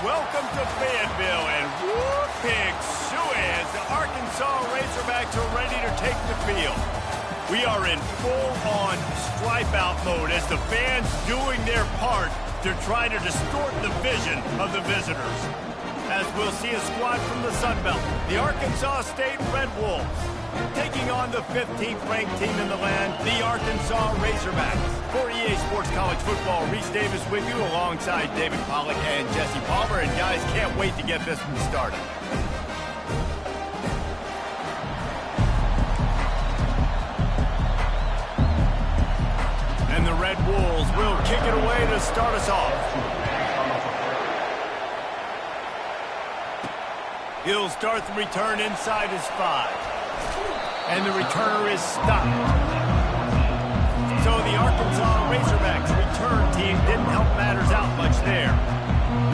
Welcome to Fayetteville, and whoop, big suez. The Arkansas Razorbacks are ready to take the field. We are in full-on stripe-out mode as the fans doing their part to try to distort the vision of the visitors. As we'll see a squad from the Sun Belt, the Arkansas State Red Wolves, taking on the 15th ranked team in the land, the Arkansas Razorbacks. For EA Sports College Football, Reese Davis with you alongside David Pollack and Jesse Palmer. And guys, can't wait to get this one started. And the Red Wolves will kick it away to start us off. He'll start the return inside his 5. And the returner is stopped. So the Arkansas Razorbacks return team didn't help matters out much there.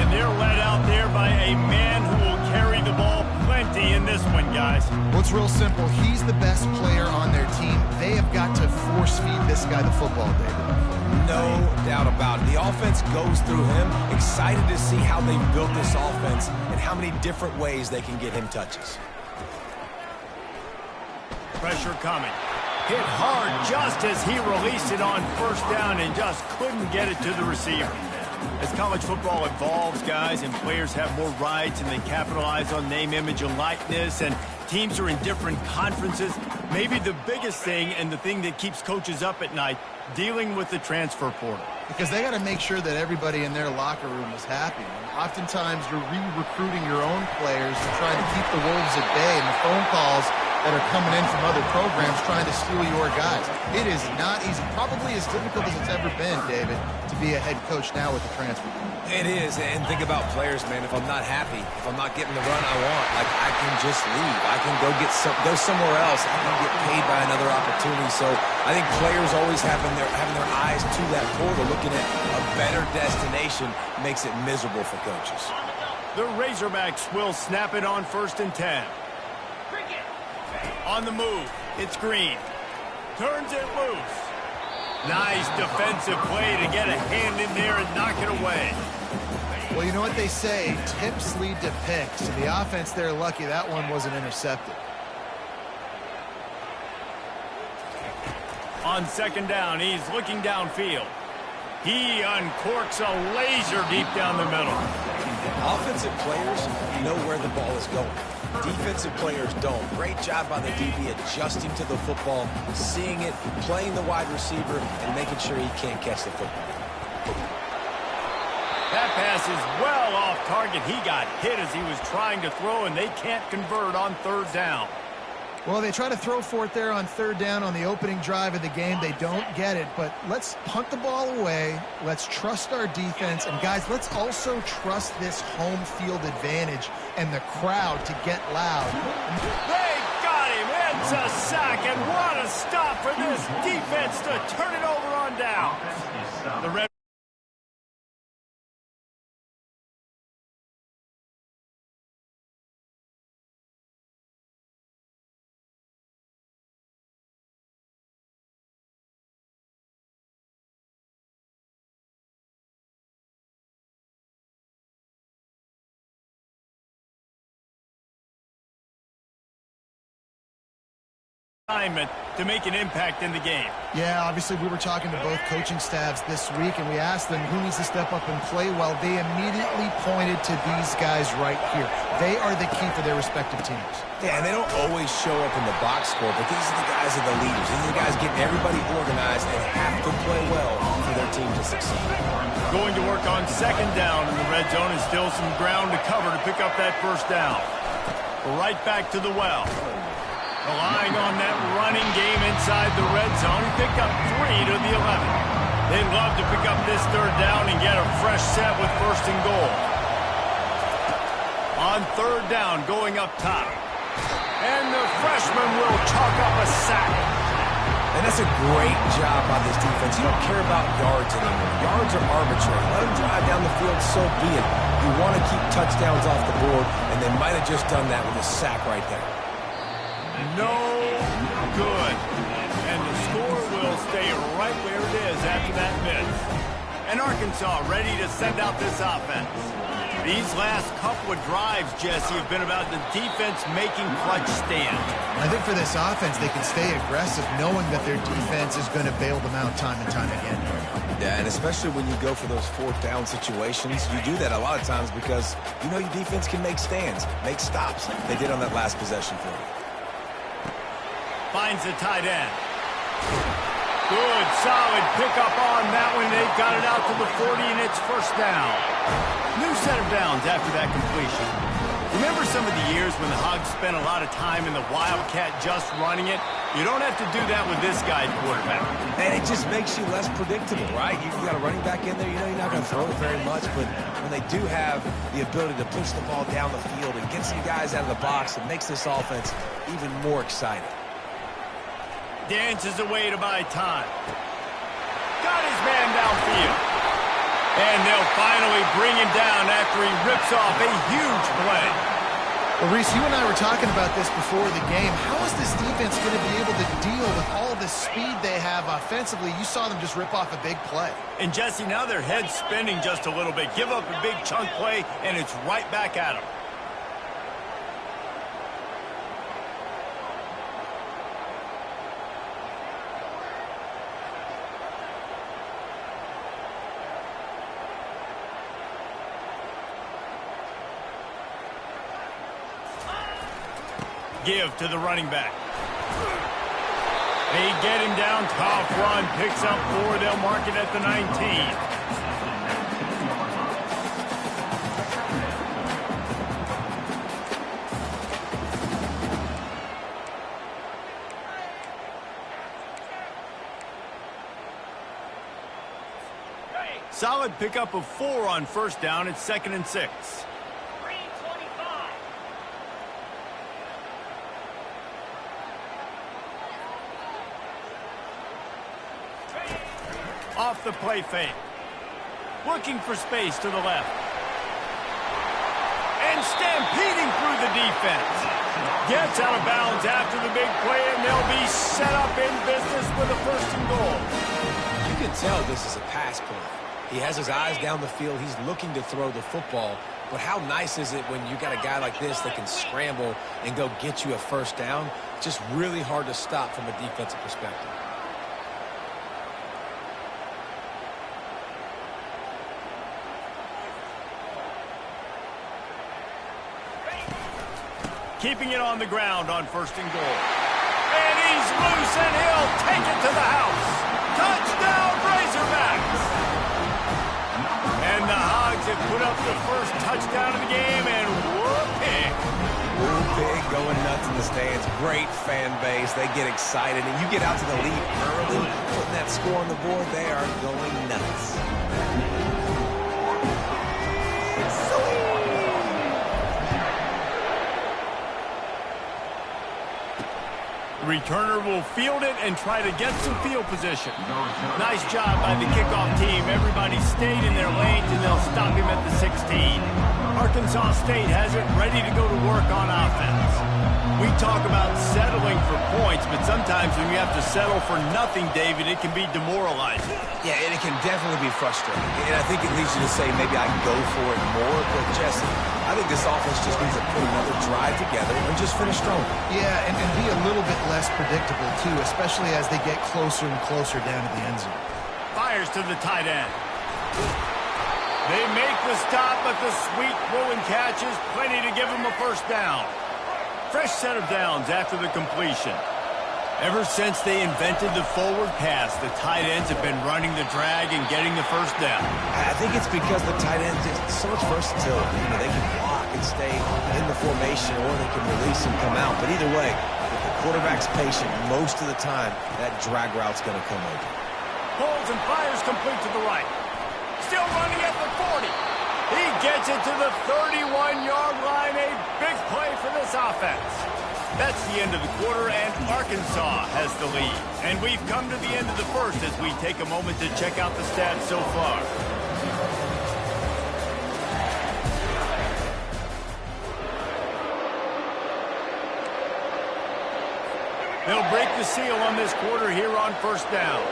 And they're led out there by a man who will carry the ball plenty in this one, guys. Well, it's real simple. He's the best player on their team. They have got to force-feed this guy the football, David. No doubt about it. The offense goes through him. Excited to see how they've built this offense and how many different ways they can get him touches. Pressure coming. Hit hard just as he released it on first down and just couldn't get it to the receiver. As college football evolves, guys, and players have more rights and they capitalize on name, image, and likeness, and teams are in different conferences, maybe the biggest thing and the thing that keeps coaches up at night, dealing with the transfer portal. Because they got to make sure that everybody in their locker room is happy. And oftentimes you're re-recruiting your own players and trying to keep the Wolves at bay, and the phone calls that are coming in from other programs trying to steal your guys. It is not easy. Probably as difficult as it's ever been, David, to be a head coach now with the transfer. It is, and think about players, man. If I'm not happy, if I'm not getting the run I want, like, I can just leave. I can go somewhere else. I can get paid by another opportunity. So I think players always having their eyes to that portal, looking at a better destination, makes it miserable for coaches. The Razorbacks will snap it on 1st and 10. On the move, it's Green. Turns it loose. Nice defensive play to get a hand in there and knock it away. Well, you know what they say, tips lead to picks. So the offense, they're lucky that one wasn't intercepted. On 2nd down, he's looking downfield. He uncorks a laser deep down the middle. Offensive players know where the ball is going. Defensive players don't. Great job by the DB adjusting to the football, seeing it, playing the wide receiver, and making sure he can't catch the football. That pass is well off target. He got hit as he was trying to throw, and they can't convert on 3rd down. Well, they try to throw for it there on 3rd down on the opening drive of the game. They don't get it, but let's punt the ball away. Let's trust our defense. And, guys, let's also trust this home field advantage and the crowd to get loud. They got him. It's a sack, and what a stop for this defense to turn it over on down. The Red to make an impact in the game. Yeah, obviously we were talking to both coaching staffs this week, and we asked them who needs to step up and play well. They immediately pointed to these guys right here. They are the key for their respective teams. Yeah, and they don't always show up in the box score, but these are the guys that are the leaders. These are the guys getting everybody organized and have to play well for their team to succeed. Going to work on 2nd down in the red zone, and still some ground to cover to pick up that 1st down. Right back to the well. Relying on that running game inside the red zone. He picked up 3 to the 11. They'd love to pick up this 3rd down and get a fresh set with 1st and goal. On 3rd down, going up top. And the freshman will chalk up a sack. And that's a great job by this defense. You don't care about yards anymore. Yards are arbitrary. Let them drive down the field, so be it. You want to keep touchdowns off the board, and they might have just done that with a sack right there. No good. And the score will stay right where it is after that miss. And Arkansas ready to send out this offense. These last couple of drives, Jesse, have been about the defense making clutch stands. I think for this offense, they can stay aggressive knowing that their defense is going to bail them out time and time again. Yeah, and especially when you go for those fourth down situations, you do that a lot of times because you know your defense can make stands, make stops. They did on that last possession for you. Finds the tight end. Good, solid pickup on that one. They got it out to the 40, and it's first down. New set of downs after that completion. Remember some of the years when the Hogs spent a lot of time in the Wildcat just running it? You don't have to do that with this guy quarterback. And it just makes you less predictable, right? You got a running back in there. You know you're not going to throw it very much, but when they do have the ability to push the ball down the field and get some guys out of the box, it makes this offense even more exciting. Dances away to buy time. Got his man downfield. And they'll finally bring him down after he rips off a huge play. Well, Reese, you and I were talking about this before the game. How is this defense going to be able to deal with all the speed they have offensively? You saw them just rip off a big play. And, Jesse, now their head's spinning just a little bit. Give up a big chunk play, and it's right back at them. Give to the running back. They get him down, tough run, picks up 4, they'll mark it at the 19. Solid pickup of 4 on first down, it's 2nd and 6. Off the play fake. Looking for space to the left. And stampeding through the defense. Gets out of bounds after the big play, and they'll be set up in business with a 1st and goal. You can tell this is a pass play. He has his eyes down the field. He's looking to throw the football. But how nice is it when you got a guy like this that can scramble and go get you a 1st down? Just really hard to stop from a defensive perspective. Keeping it on the ground on 1st and goal. And he's loose, and he'll take it to the house. Touchdown, Razorbacks! And the Hogs have put up the first touchdown of the game, and whoop-pig. Whoop-pig going nuts in the stands. Great fan base. They get excited, and you get out to the lead early, putting that score on the board. They are going nuts. Returner will field it and try to get some field position. Nice job by the kickoff team. Everybody stayed in their lanes, and they'll stop him at the 16. Arkansas State has it ready to go to work on offense. We talk about settling for points, but sometimes when you have to settle for nothing, David, it can be demoralizing. Yeah, and it can definitely be frustrating. And I think it leads you to say maybe I can go for it more. But, Jesse, I think this offense just needs to put another drive together and just finish strong. Yeah, and be a little bit less predictable, too, especially as they get closer and closer down to the end zone. Fires to the tight end. They make the stop, but the sweet throw and catch is plenty to give them a 1st down. Fresh set of downs after the completion. Ever since they invented the forward pass, the tight ends have been running the drag and getting the 1st down. I think it's because the tight ends have so much versatility. You know, they can block and stay in the formation, or they can release and come out. But either way, if the quarterback's patient, most of the time, that drag route's going to come over. Pulls and fires complete to the right. Still running at the 40. He gets it to the 31-yard line. A big play for this offense. That's the end of the quarter, and Arkansas has the lead. And we've come to the end of the 1st as we take a moment to check out the stats so far. They'll break the seal on this quarter here on 1st down.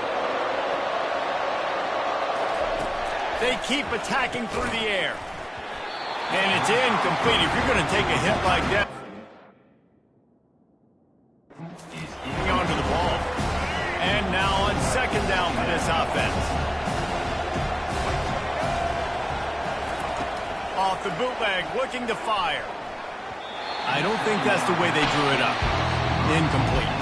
They keep attacking through the air. And it's incomplete. If you're going to take a hit like that, hang on to the ball. And now on second down for this offense. Off the bootleg, looking to fire. I don't think that's the way they drew it up. Incomplete.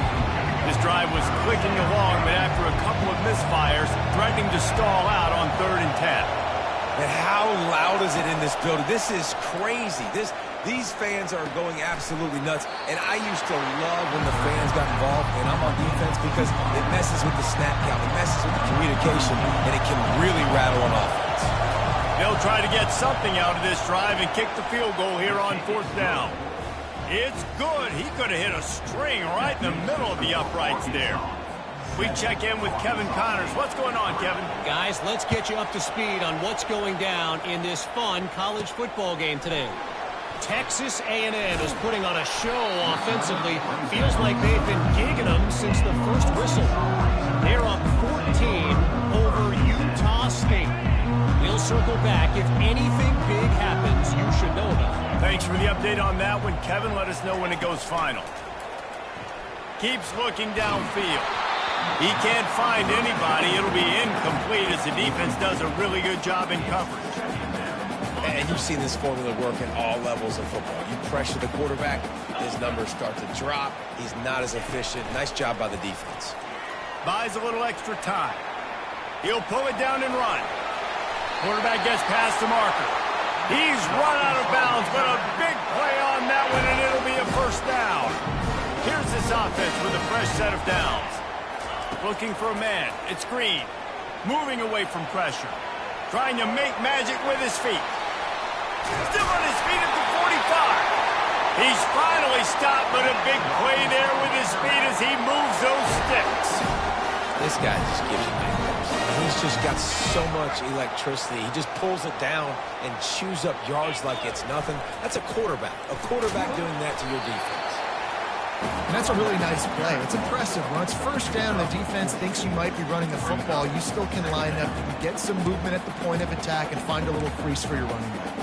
This drive was clicking along, but after a couple of misfires, threatening to stall out on 3rd and 10. And how loud is it in this building? This is crazy. These fans are going absolutely nuts. And I used to love when the fans got involved, and I'm on defense because it messes with the snap count. It messes with the communication, and it can really rattle an offense. They'll try to get something out of this drive and kick the field goal here on 4th down. It's good. He could have hit a string right in the middle of the uprights there. We check in with Kevin Connors. What's going on, Kevin? Guys, let's get you up to speed on what's going down in this fun college football game today. Texas A&M is putting on a show offensively. Feels like they've been gigging them since the first whistle. They're up 14 over Utah State. We'll circle back. If anything big happens, you should know about it. Thanks for the update on that one, Kevin. Let us know when it goes final. Keeps looking downfield. He can't find anybody. It'll be incomplete as the defense does a really good job in coverage. And you've seen this formula work at all levels of football. You pressure the quarterback, his numbers start to drop. He's not as efficient. Nice job by the defense. Buys a little extra time. He'll pull it down and run. Quarterback gets past the marker. He's run out of bounds, but a big play on that one, and it'll be a first down. Here's this offense with a fresh set of downs. Looking for a man. It's Green. Moving away from pressure. Trying to make magic with his feet. Still on his feet at the 45. He's finally stopped, but a big play there with his speed as he moves those sticks. This guy just gives you nightmares. He's just got so much electricity. He just pulls it down and chews up yards like it's nothing. That's a quarterback. A quarterback doing that to your defense. And that's a really nice play. It's impressive. When it's first down, the defense thinks you might be running the football. You still can line up. You can get some movement at the point of attack and find a little crease for your running back.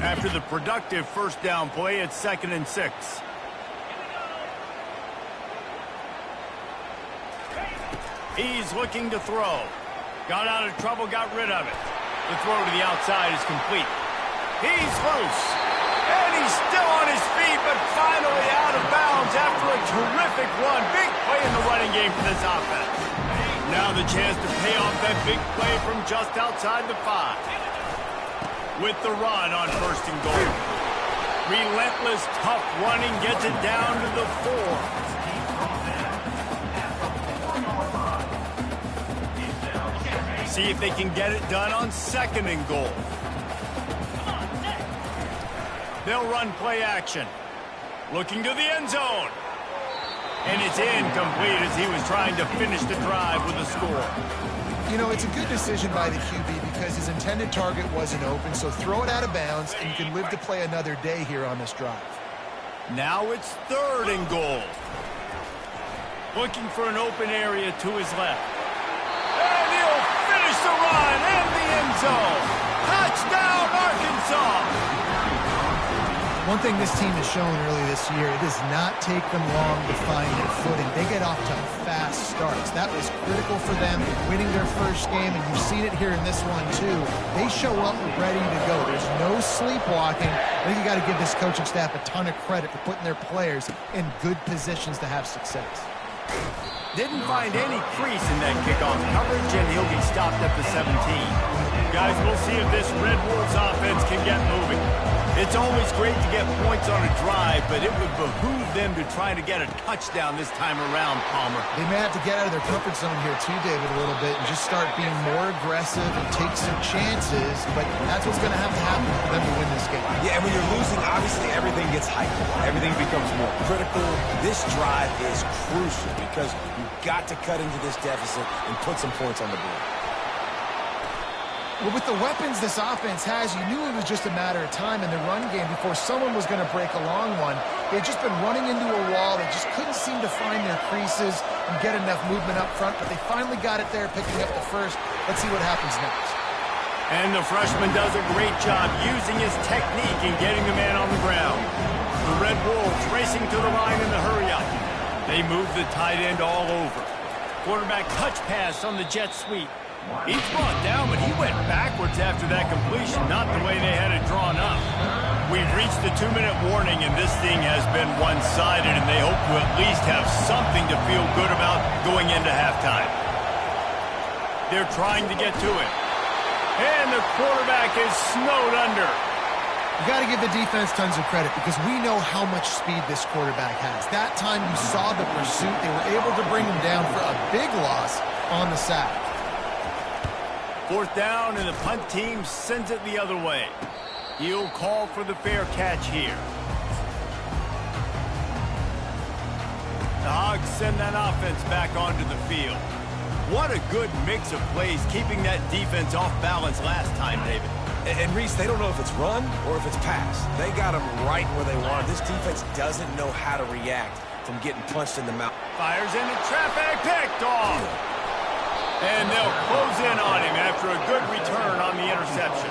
After the productive first down play, it's 2nd and 6. He's looking to throw. Got out of trouble, got rid of it. The throw to the outside is complete. He's loose. And he's still on his feet, but finally out of bounds after a terrific run. Big play in the running game for this offense. Now the chance to pay off that big play from just outside the 5. With the run on 1st and goal. Relentless, tough running gets it down to the 4. See if they can get it done on 2nd and goal. They'll run play action. Looking to the end zone. And it's incomplete as he was trying to finish the drive with a score. You know, it's a good decision by the QB because his intended target wasn't open, so throw it out of bounds, and you can live to play another day here on this drive. Now it's 3rd and goal. Looking for an open area to his left. And he'll finish the run in the end zone. Touchdown, Arkansas! One thing this team has shown early this year, it does not take them long to find their footing. They get off to fast starts. That was critical for them winning their first game, and you've seen it here in this one too. They show up ready to go. There's no sleepwalking. I think you got to give this coaching staff a ton of credit for putting their players in good positions to have success. Didn't find any crease in that kickoff coverage, and he'll be stopped at the 17. Guys, we'll see if this Red Wolves offense can get moving. It's always great to get points on a drive, but it would behoove them to try to get a touchdown this time around, Palmer. They may have to get out of their comfort zone here too, David, a little bit and just start being more aggressive and take some chances, but that's what's going to have to happen for them to win this game. Yeah, and when you're losing, obviously everything gets hyped. Everything becomes more critical. This drive is crucial because you've got to cut into this deficit and put some points on the board. Well, with the weapons this offense has, you knew it was just a matter of time in the run game before someone was going to break a long one. They'd just been running into a wall. They just couldn't seem to find their creases and get enough movement up front, but they finally got it there, picking up the first. Let's see what happens next. And the freshman does a great job using his technique and getting the man on the ground. The Red Wolves racing to the line in the hurry-up. They move the tight end all over. Quarterback touch pass on the jet sweep. He's brought down, but he went backwards after that completion, not the way they had it drawn up. We've reached the 2-minute warning, and this thing has been one-sided, and they hope to at least have something to feel good about going into halftime. They're trying to get to it. And the quarterback is snowed under. You got to give the defense tons of credit because we know how much speed this quarterback has. That time you saw the pursuit. They were able to bring him down for a big loss on the sack. 4th down, and the punt team sends it the other way. He'll call for the fair catch here. The Hogs send that offense back onto the field. What a good mix of plays, keeping that defense off balance last time, David. And Reese, they don't know if it's run or if it's pass. They got them right where they want. This defense doesn't know how to react from getting punched in the mouth. Fires into traffic, picked off. And they'll close in on him after a good return on the interception.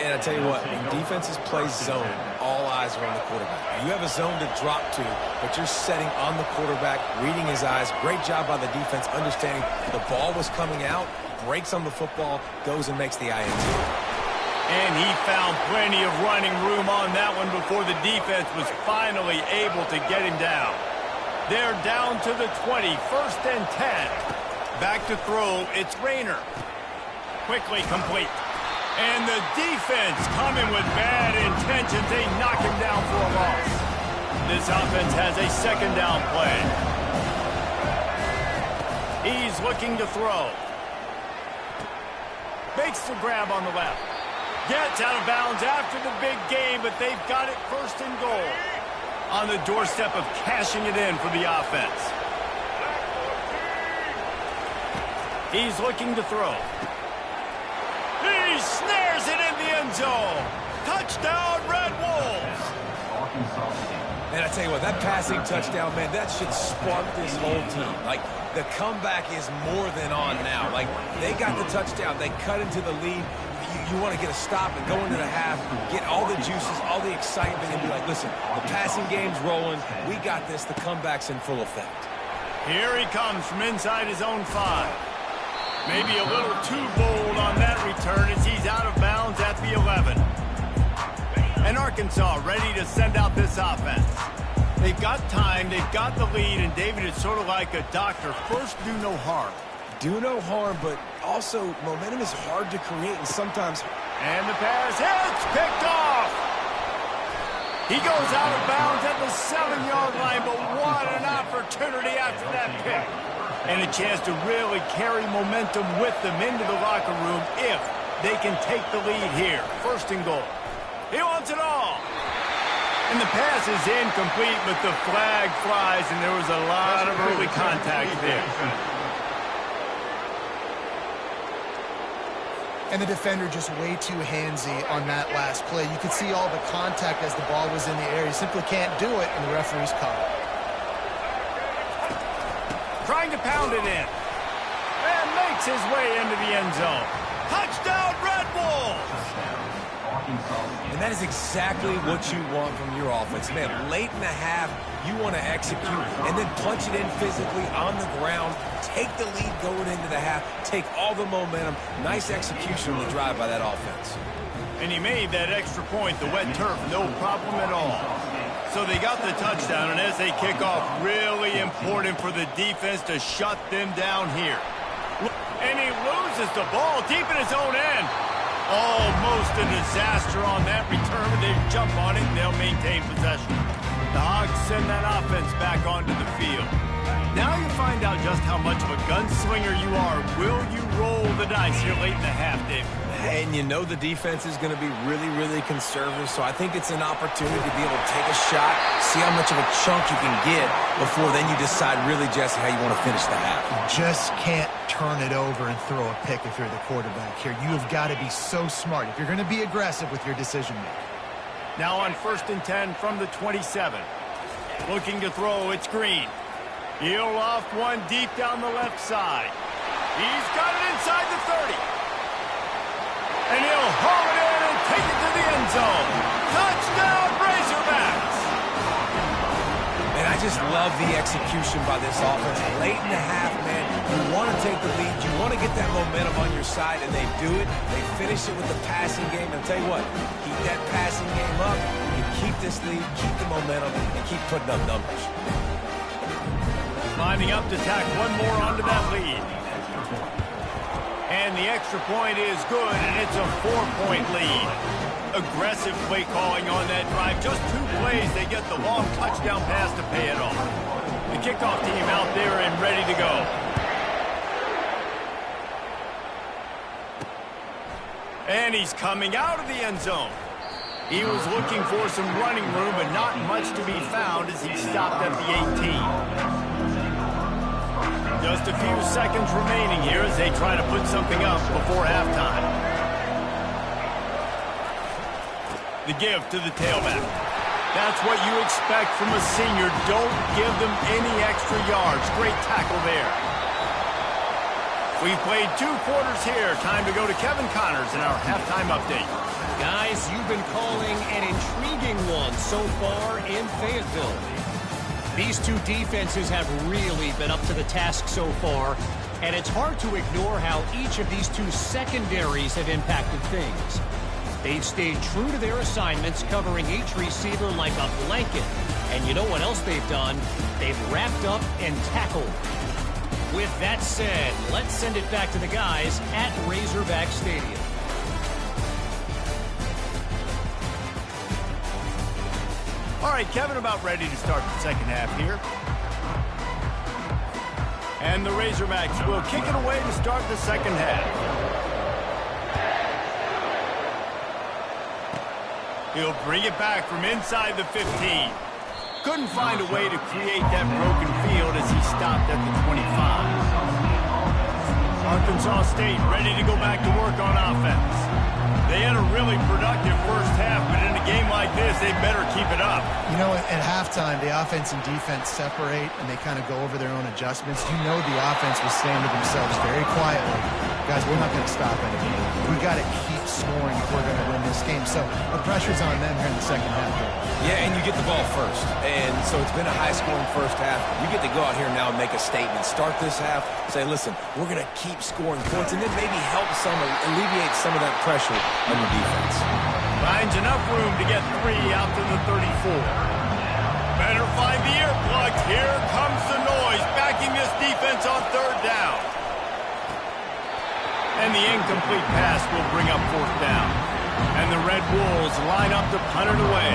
And I tell you what, when defenses play zone, all eyes are on the quarterback. You have a zone to drop to, but you're setting on the quarterback, reading his eyes. Great job by the defense, understanding the ball was coming out, breaks on the football, goes and makes the INT. And he found plenty of running room on that one before the defense was finally able to get him down. They're down to the 20, 1st and 10. Back to throw, it's Rayner. Quickly complete. And the defense coming with bad intentions. They knock him down for a loss. This offense has a 2nd down play. He's looking to throw. Makes the grab on the left. Gets out of bounds after the big game, but they've got it 1st and goal. On the doorstep of cashing it in for the offense. He's looking to throw. He snares it in the end zone. Touchdown, Red Wolves. And I tell you what, that passing touchdown, man, that should spark this whole team. Like, the comeback is more than on now. Like, they got the touchdown. They cut into the lead. You want to get a stop and go into the half, get all the juices, all the excitement, and be like, listen, the passing game's rolling. We got this. The comeback's in full effect. Here he comes from inside his own 5. Maybe a little too bold on that return as he's out of bounds at the 11. And Arkansas ready to send out this offense. They've got time, they've got the lead, and David is sort of like a doctor. First, do no harm. Do no harm, but also momentum is hard to create, and sometimes... And the pass hits, picked off. He goes out of bounds at the 7-yard line, but what an opportunity after that pick. And a chance to really carry momentum with them into the locker room if they can take the lead here. 1st and goal. He wants it all. And the pass is incomplete, but the flag flies, and there was a lot of early contact there. And the defender just way too handsy on that last play. You could see all the contact as the ball was in the air. You simply can't do it, and the referee's caught it. Trying to pound it in. And makes his way into the end zone. Touchdown, Red Wolves! And that is exactly what you want from your offense. Man, late in the half, you want to execute and then punch it in physically on the ground. Take the lead going into the half. Take all the momentum. Nice execution on the drive by that offense. And he made that extra point, the wet turf, no problem at all. So they got the touchdown, and as they kick off, really important for the defense to shut them down here. And he loses the ball deep in his own end. Almost a disaster on that return. They jump on it, and they'll maintain possession. The Hogs send that offense back onto the field. Now you find out just how much of a gunslinger you are. Will you roll the dice here late in the half, David? And you know the defense is going to be really, really conservative, so I think it's an opportunity to be able to take a shot, see how much of a chunk you can get before then you decide really, Jesse, how you want to finish the half. You just can't turn it over and throw a pick if you're the quarterback here. You have got to be so smart if you're going to be aggressive with your decision-making. Now on 1st and 10 from the 27. Looking to throw, it's Green. He'll off one deep down the left side. He's got it inside the 30. And he'll haul it in and take it to the end zone. Touchdown, Razorbacks! And I just love the execution by this offense. Late in the half, man, you want to take the lead. You want to get that momentum on your side, and they do it. They finish it with the passing game. And I'll tell you what, keep that passing game up. You keep this lead, keep the momentum, and keep putting up numbers. Lining up to tack one more onto that lead. And the extra point is good, and it's a 4-point lead. Aggressive play calling on that drive. Just 2 plays, they get the long touchdown pass to pay it off. The kickoff team out there and ready to go. And he's coming out of the end zone. He was looking for some running room, but not much to be found as he stopped at the 18. Just a few seconds remaining here as they try to put something up before halftime. The give to the tailback. That's what you expect from a senior. Don't give them any extra yards. Great tackle there. We've played 2 quarters here. Time to go to Kevin Connors in our halftime update. Guys, you've been calling an intriguing one so far in Fayetteville. These 2 defenses have really been up to the task so far, and it's hard to ignore how each of these 2 secondaries have impacted things. They've stayed true to their assignments, covering each receiver like a blanket. And you know what else they've done? They've wrapped up and tackled. With that said, let's send it back to the guys at Razorback Stadium. All right, Kevin, about ready to start the second half here. And the Razorbacks will kick it away to start the second half. He'll bring it back from inside the 15. Couldn't find a way to create that broken field as he stopped at the 25. Arkansas State ready to go back to work on offense. They had a really productive first half, but in a game like this, they better keep it up. You know, at halftime, the offense and defense separate, and they kind of go over their own adjustments. You know the offense was saying to themselves very quietly, guys, we're not going to stop anything. We got to keep scoring if we're going to win this game. So the pressure's on them here in the second half. Yeah, and you get the ball first. And so it's been a high-scoring first half. You get to go out here now and make a statement. Start this half, say, listen, we're going to keep scoring points, and then maybe help some, alleviate some of that pressure on your defense. Finds enough room to get 3 out to the 34. Better find the earplugs. Here comes the noise, backing this defense on 3rd down. And the incomplete pass will bring up 4th down. And the Red Wolves line up to punt it away.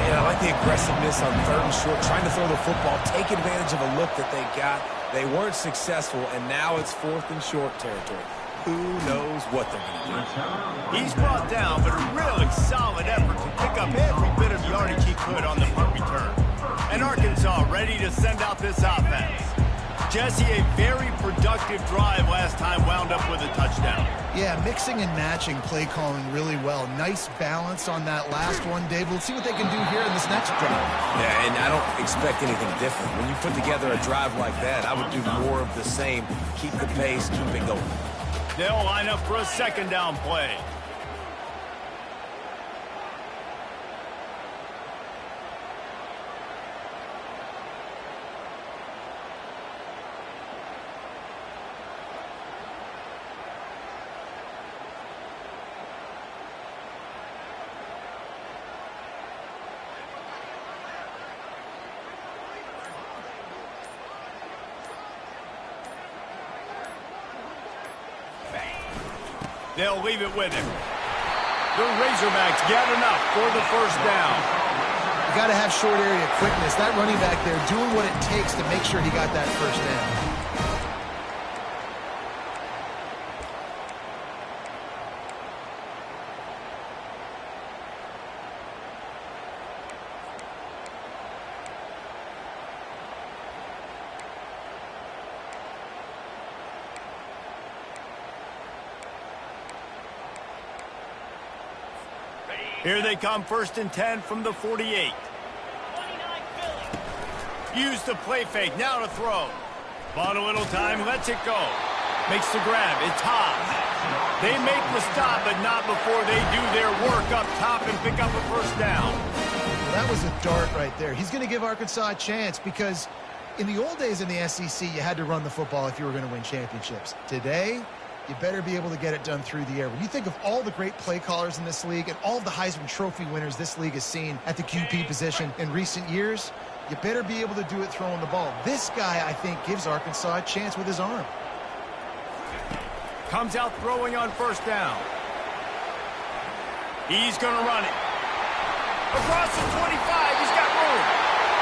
And I like the aggressiveness on 3rd and short, trying to throw the football, take advantage of a look that they got. They weren't successful, and now it's 4th and short territory. Who knows what they're going to do? He's brought down, but a really solid effort to pick up every bit of yardage he could on the punt return. And Arkansas ready to send out this offense. Jesse, a very productive drive last time, wound up with a touchdown. Yeah, mixing and matching play calling really well. Nice balance on that last one, Dave. We'll see what they can do here in this next drive. Yeah, and I don't expect anything different. When you put together a drive like that, I would do more of the same. Keep the pace, keep it going. They'll line up for a 2nd down play. They'll leave it with him. The Razorbacks get enough for the 1st down. You got to have short area quickness. That running back there doing what it takes to make sure he got that 1st down. Here they come, 1st and 10 from the 48. Use the play fake, now to throw. Bought a little time, lets it go. Makes the grab. It's Hobbs. They make the stop, but not before they do their work up top and pick up a first down. Well, that was a dart right there. He's going to give Arkansas a chance because in the old days in the SEC, you had to run the football if you were going to win championships. Today, you better be able to get it done through the air. When you think of all the great play callers in this league and all of the Heisman Trophy winners this league has seen at the QB position in recent years, you better be able to do it throwing the ball. This guy, I think, gives Arkansas a chance with his arm. Comes out throwing on first down. He's going to run it. Across the 25, he's got room.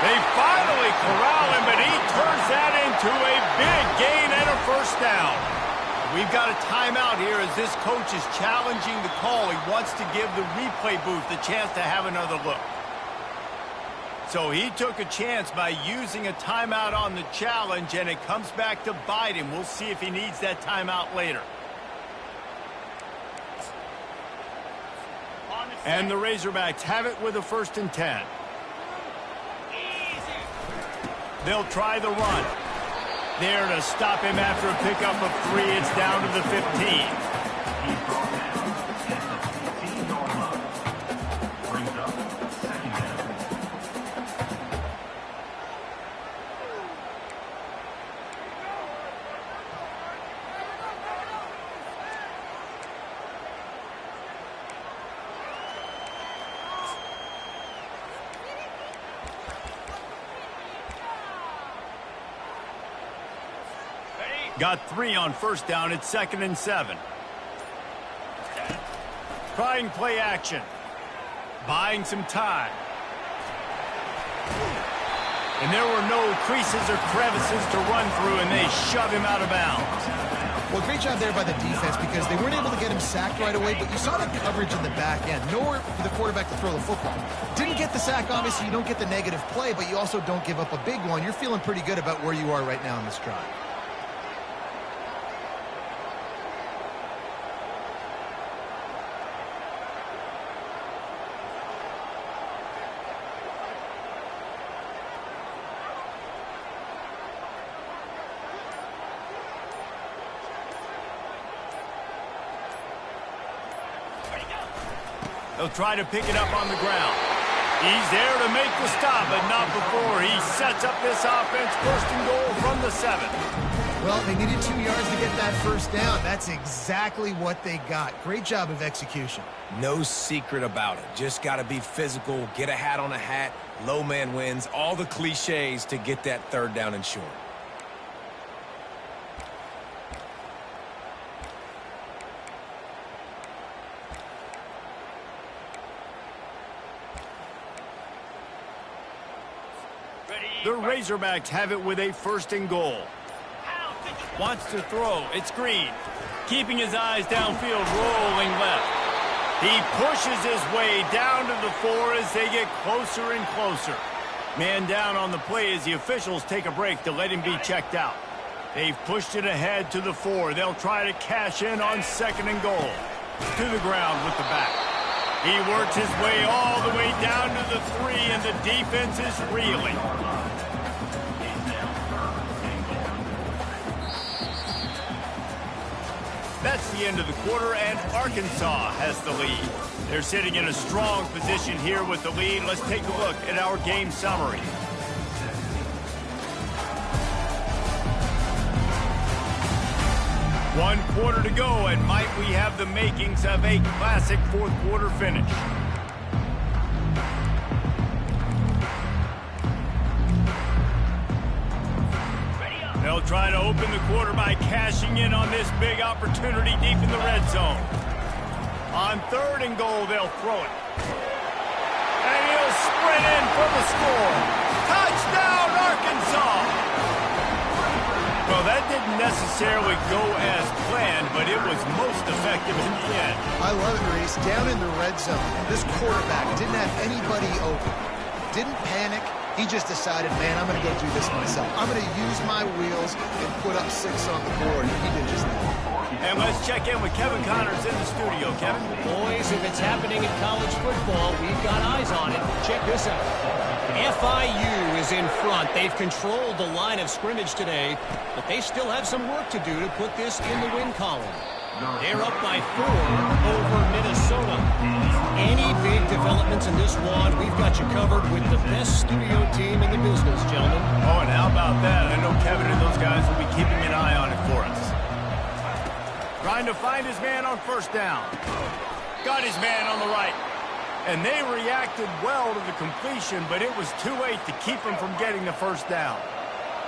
They finally corral him, but he turns that into a big gain and a first down. We've got a timeout here as this coach is challenging the call. He wants to give the replay booth the chance to have another look. So he took a chance by using a timeout on the challenge, and it comes back to bite him. We'll see if he needs that timeout later. And the Razorbacks have it with a 1st and 10. They'll try the run. There to stop him after a pickup of 3. It's down to the 15. Got 3 on first down. It's 2nd and 7. Trying play action. Buying some time. And there were no creases or crevices to run through, and they shove him out of bounds. Well, great job there by the defense because they weren't able to get him sacked right away, but you saw the coverage in the back end. Nowhere for the quarterback to throw the football. Didn't get the sack, obviously. You don't get the negative play, but you also don't give up a big one. You're feeling pretty good about where you are right now in this drive. They'll try to pick it up on the ground. He's there to make the stop, but not before he sets up this offense. 1st and goal from the 7. Well, they needed 2 yards to get that first down. That's exactly what they got. Great job of execution. No secret about it. Just got to be physical, get a hat on a hat, low man wins, all the cliches to get that 3rd down and short. The Razorbacks have it with a 1st and goal. Wants to throw. It's Green. Keeping his eyes downfield, rolling left. He pushes his way down to the 4 as they get closer and closer. Man down on the play as the officials take a break to let him be checked out. They've pushed it ahead to the 4. They'll try to cash in on 2nd and goal. To the ground with the back. He works his way all the way down to the 3, and the defense is reeling. That's the end of the quarter, and Arkansas has the lead. They're sitting in a strong position here with the lead. Let's take a look at our game summary. One quarter to go, and might we have the makings of a classic 4th quarter finish. They'll try to open the quarter by cashing in on this big opportunity deep in the red zone. On 3rd and goal, they'll throw it. And he'll sprint in for the score. Touchdown, Arkansas! Well, that didn't necessarily go as planned, but it was most effective in the end. I love it, Reese. Down in the red zone, this quarterback didn't have anybody open. Didn't panic. He just decided, man, I'm going to go do this myself. I'm going to use my wheels and put up 6 on the board. And he did just that. And let's check in with Kevin Connors in the studio. Kevin? Boys, if it's happening in college football, we've got eyes on it. Check this out. FIU is in front. They've controlled the line of scrimmage today, but they still have some work to do to put this in the win column. They're up by 4 over Minnesota. Any big developments in this one, we've got you covered with the best studio team in the business, gentlemen. Oh, and how about that? I know Kevin and those guys will be keeping an eye on it for us. Trying to find his man on first down. Got his man on the right. And they reacted well to the completion, but it was too late to keep him from getting the first down.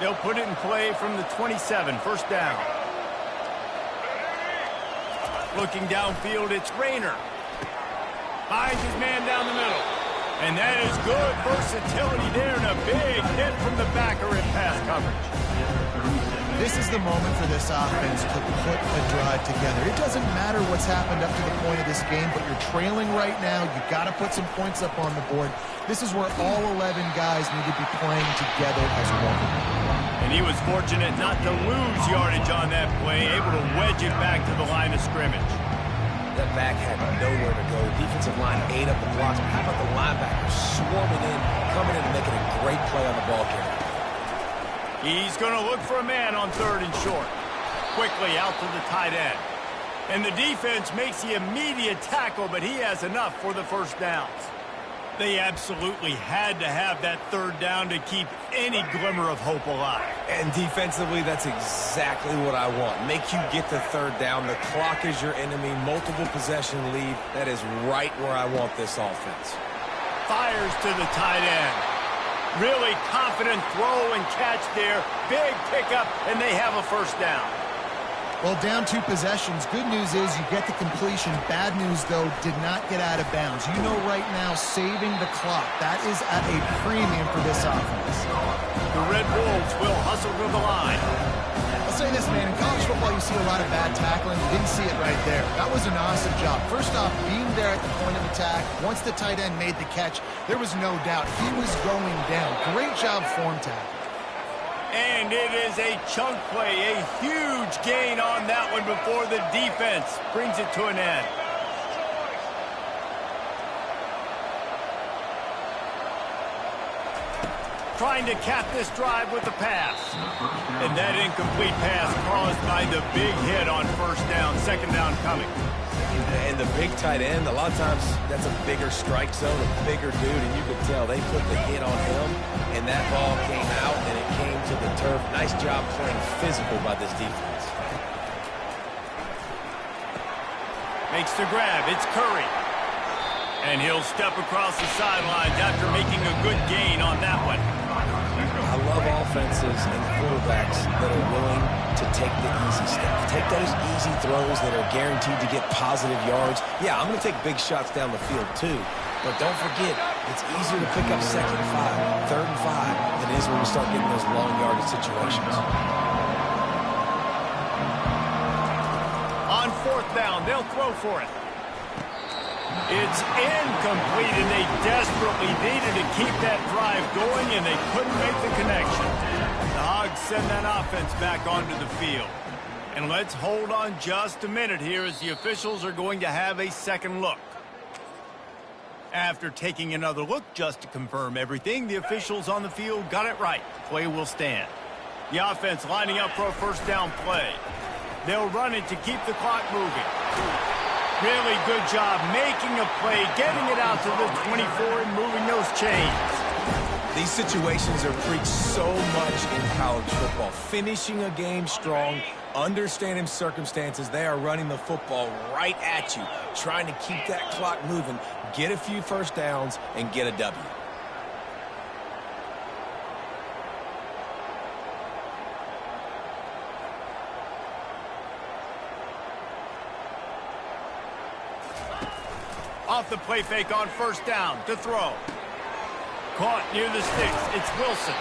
They'll put it in play from the 27, first down. Looking downfield, it's Rayner. Finds his man down the middle. And that is good versatility there and a big hit from the backer in pass coverage. This is the moment for this offense to put a drive together. It doesn't matter what's happened up to the point of this game, but you're trailing right now. You've got to put some points up on the board. This is where all 11 guys need to be playing together as one. And he was fortunate not to lose yardage on that play, able to wedge it back to the line of scrimmage. That back had nowhere to go. Defensive line ate up the blocks. But how about the linebackers swarming in, coming in and making a great play on the ball carrier? He's going to look for a man on third and short. Quickly out to the tight end. And the defense makes the immediate tackle, but he has enough for the first downs. They absolutely had to have that third down to keep any glimmer of hope alive. And defensively, that's exactly what I want. Make you get the third down. The clock is your enemy. Multiple possession lead. That is right where I want this offense. Fires to the tight end. Really confident throw and catch there. Big pickup, and they have a first down. Well, down 2 possessions. Good news is you get the completion. Bad news, though, did not get out of bounds. You know right now, saving the clock. That is at a premium for this offense. The Red Wolves will hustle to the line. I'll say this, man. In college football, you see a lot of bad tackling. You didn't see it right there. That was an awesome job. First off, being there at the point of attack. Once the tight end made the catch, there was no doubt he was going down. Great job form tackle. And it is a chunk play, a huge gain on that one before the defense brings it to an end. Trying to cap this drive with the pass. And that incomplete pass caused by the big hit on first down, second down coming. And the big tight end, a lot of times that's a bigger strike zone, a bigger dude, and you could tell they put the hit on him, and that ball came out, and it came to the turf. Nice job playing physical by this defense. Makes the grab. It's Curry. And he'll step across the sidelines after making a good gain on that one. I love offenses and quarterbacks that are willing to take the easy step. Take those easy throws that are guaranteed to get positive yards. Yeah, I'm going to take big shots down the field too. But don't forget, it's easier to pick up second and 5, third and 5 than it is when we start getting those long yardage situations. On fourth down, they'll throw for it. It's incomplete, and they desperately needed to keep that drive going, and they couldn't make the connection. The Hogs send that offense back onto the field. And let's hold on just a minute here as the officials are going to have a second look. After taking another look just to confirm everything, the officials on the field got it right. Play will stand. The offense lining up for a first down play. They'll run it to keep the clock moving. Really good job making a play, getting it out to the 24 and moving those chains. These situations are preached so much in college football. Finishing a game strong, understanding circumstances. They are running the football right at you, trying to keep that clock moving, get a few first downs, and get a W. Off the play fake on first down to throw. Caught near the sticks. It's Wilson.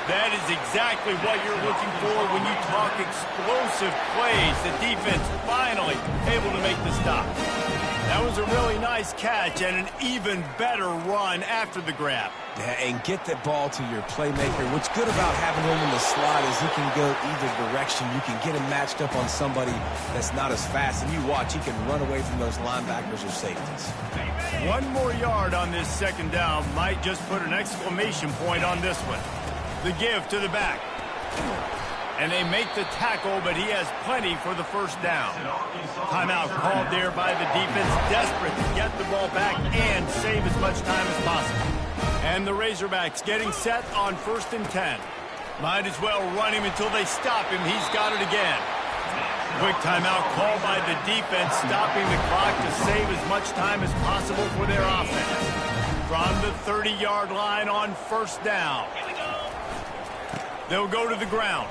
That is exactly what you're looking for when you talk explosive plays. The defense finally able to make the stop. That was a really nice catch and an even better run after the grab. Yeah, and get the ball to your playmaker. What's good about having him in the slot is he can go either direction. You can get him matched up on somebody that's not as fast, and you watch, he can run away from those linebackers or safeties. 1 more yard on this second down might just put an exclamation point on this one. The give to the back. And they make the tackle, but he has plenty for the first down. Timeout called there by the defense, desperate to get the ball back and save as much time as possible. And the Razorbacks getting set on 1st and 10. Might as well run him until they stop him. He's got it again. Quick timeout called by the defense, stopping the clock to save as much time as possible for their offense. From the 30-yard line on 1st down. They'll go to the ground.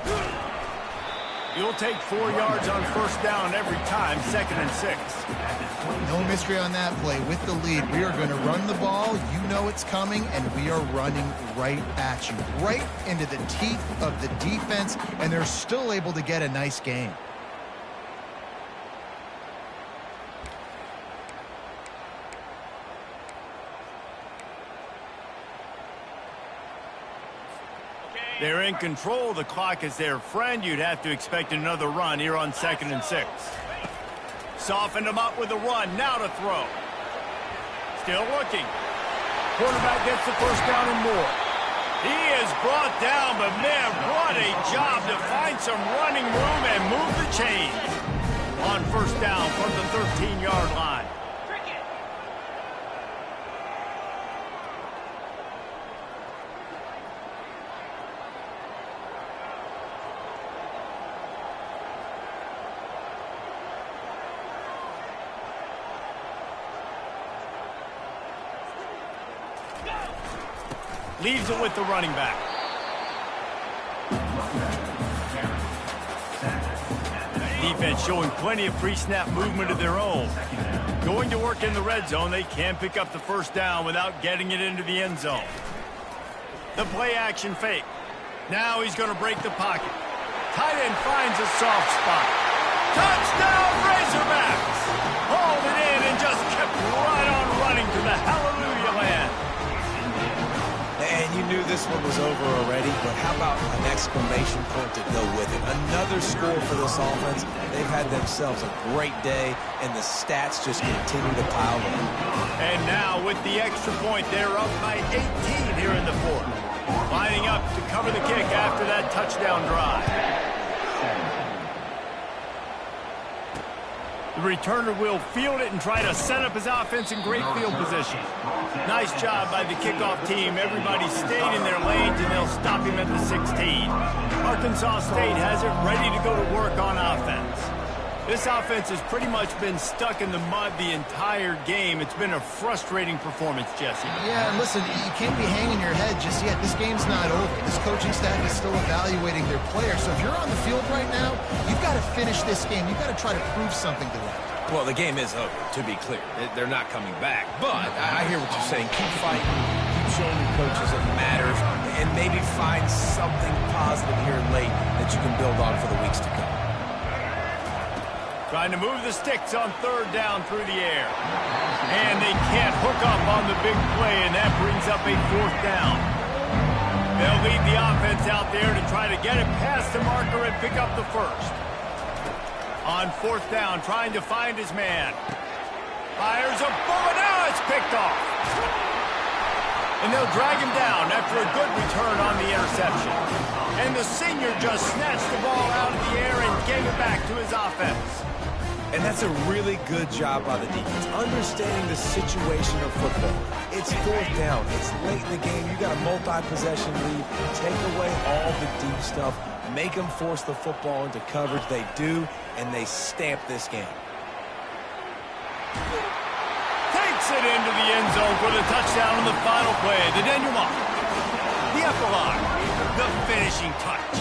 You'll take 4 yards on 1st down every time, 2nd and 6. No mystery on that play. With the lead, we are going to run the ball. You know it's coming, and we are running right at you, right into the teeth of the defense, and they're still able to get a nice gain. They're in control. The clock is their friend. You'd have to expect another run here on 2nd and 6. Softened him up with a run. Now to throw. Still looking. Quarterback gets the first down and more. He is brought down, but man, what a job to find some running room and move the chains. On 1st down from the 13-yard line. Leaves it with the running back. Defense showing plenty of pre-snap movement of their own. Going to work in the red zone, they can pick up the first down without getting it into the end zone. The play action fake. Now he's going to break the pocket. Tight end finds a soft spot. Touchdown Razorbacks! Hauled it in and just kept right on running to the hallelujah land. And you knew this one was over already, but how about an exclamation point to go with it? Another score for this offense. They've had themselves a great day, and the stats just continue to pile up. And now with the extra point, they're up by 18 here in the 4th. Lining up to cover the kick after that touchdown drive. The returner will field it and try to set up his offense in great field position. Nice job by the kickoff team. Everybody stayed in their lanes, and they'll stop him at the 16. Arkansas State has it ready to go to work on offense. This offense has pretty much been stuck in the mud the entire game. It's been a frustrating performance, Jesse. Yeah, and listen, you can't be hanging your head just yet. This game's not over. This coaching staff is still evaluating their players. So if you're on the field right now, you've got to finish this game. You've got to try to prove something to them. Well, the game is over, to be clear. They're not coming back. But I hear what you're saying. Keep fighting. Keep showing your coaches it matters. And maybe find something positive here late that you can build on for the weeks to come. Trying to move the sticks on 3rd down through the air. And they can't hook up on the big play, and that brings up a 4th down. They'll lead the offense out there to try to get it past the marker and pick up the first. On 4th down, trying to find his man. Fires a bullet. Now it's picked off. And they'll drag him down after a good return on the interception. And the senior just snatched the ball out of the air and gave it back to his offense. And that's a really good job by the defense, understanding the situation of football. It's 4th down. It's late in the game. You got a multi-possession lead. Take away all the deep stuff. Make them force the football into coverage. They do, and they stamp this game. Takes it into the end zone for the touchdown on the final play. The denouement. The epilogue. The finishing touch.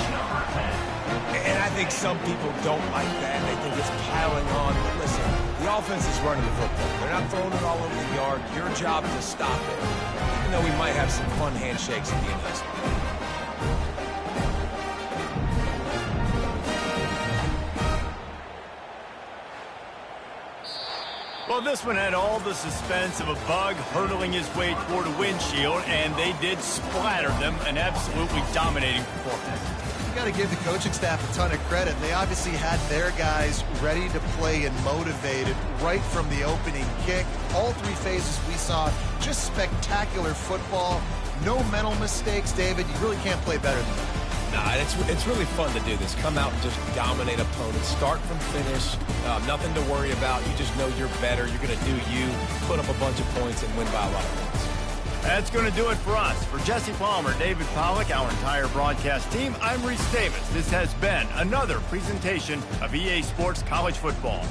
And I think some people don't like that. They think it's piling on. But listen, the offense is running the football. They're not throwing it all over the yard. Your job is to stop it. Even though we might have some fun handshakes at the end of this one. Well, this one had all the suspense of a bug hurtling his way toward a windshield, and they did splatter them, an absolutely dominating performance. You got to give the coaching staff a ton of credit. They obviously had their guys ready to play and motivated right from the opening kick. All three phases we saw just spectacular football. No mental mistakes, David. You really can't play better than that. Nah, it's really fun to do this. Come out and just dominate opponents. Start from finish. Nothing to worry about. You just know you're better. You're going to do you, put up a bunch of points, and win by a lot of points. That's going to do it for us. For Jesse Palmer, David Pollack, our entire broadcast team, I'm Reese Davis. This has been another presentation of EA Sports College Football.